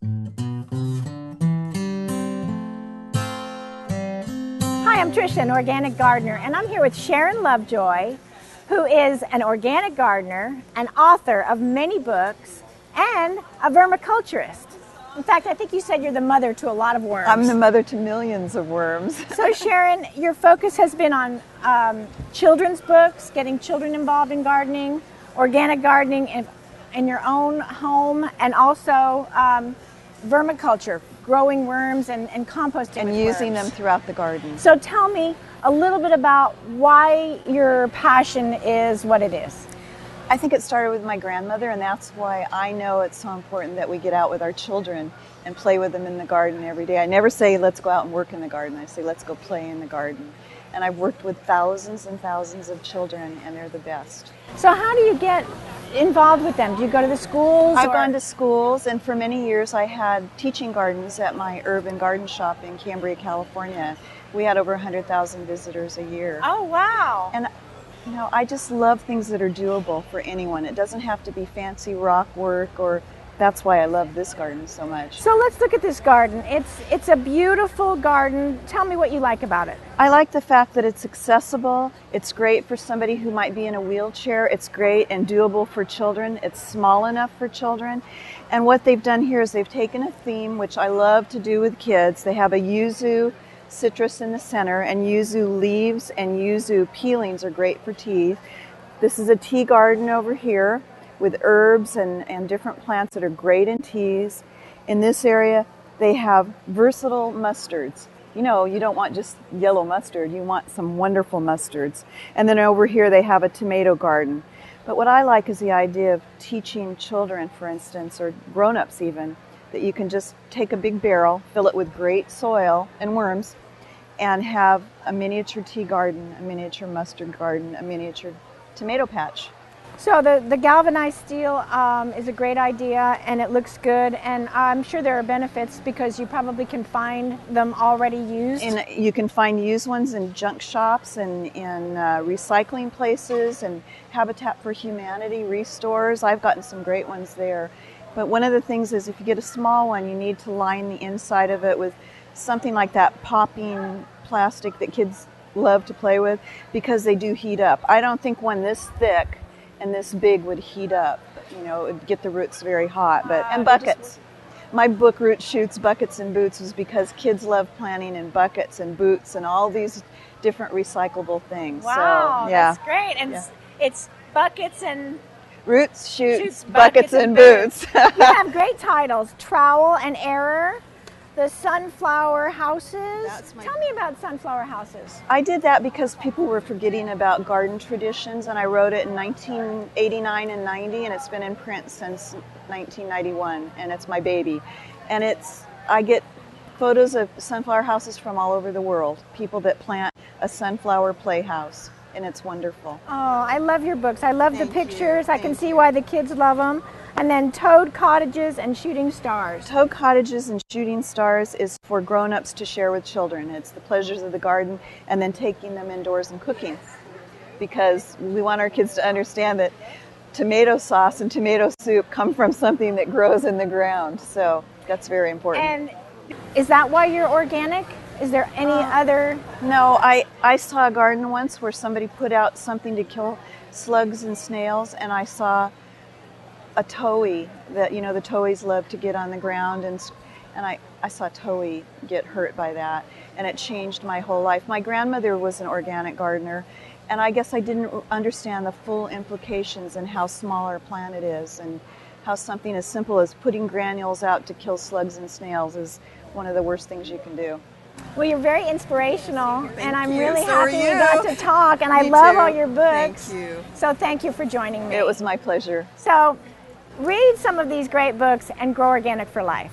Hi, I'm Tricia, an organic gardener, and I'm here with Sharon Lovejoy, who is an organic gardener, an author of many books, and a vermiculturist. In fact, I think you said you're the mother to a lot of worms. I'm the mother to millions of worms. So Sharon, your focus has been on children's books, getting children involved in gardening, organic gardening in your own home, and also vermiculture, growing worms and composting And with using worms. them throughout the garden. So tell me a little bit about why your passion is what it is. I think it started with my grandmother, and that's why I know it's so important that we get out with our children and play with them in the garden every day. I never say, let's go out and work in the garden. I say, let's go play in the garden. And I've worked with thousands and thousands of children, and they're the best. So how do you get involved with them? Do you go to the schools? I've gone to schools, and for many years I had teaching gardens at my urban garden shop in Cambria, California. We had over 100,000 visitors a year. Oh, wow. And you know, I just love things that are doable for anyone. It doesn't have to be fancy rock work, or that's why I love this garden so much. So let's look at this garden. It's a beautiful garden. Tell me what you like about it. I like the fact that it's accessible. It's great for somebody who might be in a wheelchair. It's great and doable for children. It's small enough for children. And what they've done here is they've taken a theme, which I love to do with kids. They have a yuzu citrus in the center, and yuzu leaves and yuzu peelings are great for tea. This is a tea garden over here with herbs and different plants that are great in teas. In this area, they have versatile mustards. You know, you don't want just yellow mustard, you want some wonderful mustards. And then over here they have a tomato garden. But what I like is the idea of teaching children, for instance, or grown-ups even, that you can just take a big barrel, fill it with great soil and worms, and have a miniature tea garden, a miniature mustard garden, a miniature tomato patch. So the galvanized steel is a great idea, and it looks good, and I'm sure there are benefits because you probably can find them already used. And you can find used ones in junk shops and in recycling places and Habitat for Humanity restores. I've gotten some great ones there. But one of the things is if you get a small one, you need to line the inside of it with something like that popping plastic that kids love to play with, because they do heat up. I don't think one this thick and this big would heat up. You know, it would get the roots very hot. And buckets. My book, Root Shoots, Buckets and Boots, was because kids love planting in buckets and boots and all these different recyclable things. Wow, so, yeah. That's great. And it's buckets and Roots, Shoots, Buckets and Boots. You have great titles: Trowel and Error, The Sunflower Houses. Tell me about Sunflower Houses. I did that because people were forgetting about garden traditions, and I wrote it in 1989 and 90, and it's been in print since 1991, and it's my baby. And I get photos of sunflower houses from all over the world, people that plant a sunflower playhouse, and it's wonderful. Oh, I love your books. I love the pictures. I can see why the kids love them. And then Toad Cottages and Shooting Stars. Toad Cottages and Shooting Stars is for grown-ups to share with children. It's the pleasures of the garden and then taking them indoors and cooking. Because we want our kids to understand that tomato sauce and tomato soup come from something that grows in the ground. So that's very important. And is that why you're organic? Is there any other? No, I saw a garden once where somebody put out something to kill slugs and snails, and I saw a towhee that, you know, the towhees love to get on the ground, and I saw towhee get hurt by that, and it changed my whole life. My grandmother was an organic gardener, and I guess I didn't understand the full implications and how small our planet is, and how something as simple as putting granules out to kill slugs and snails is one of the worst things you can do. Well, you're very inspirational, and I'm you. really So are happy we you. got to talk, and I Me love too. all your books. Thank you. So thank you for joining me. It was my pleasure. So read some of these great books and grow organic for life.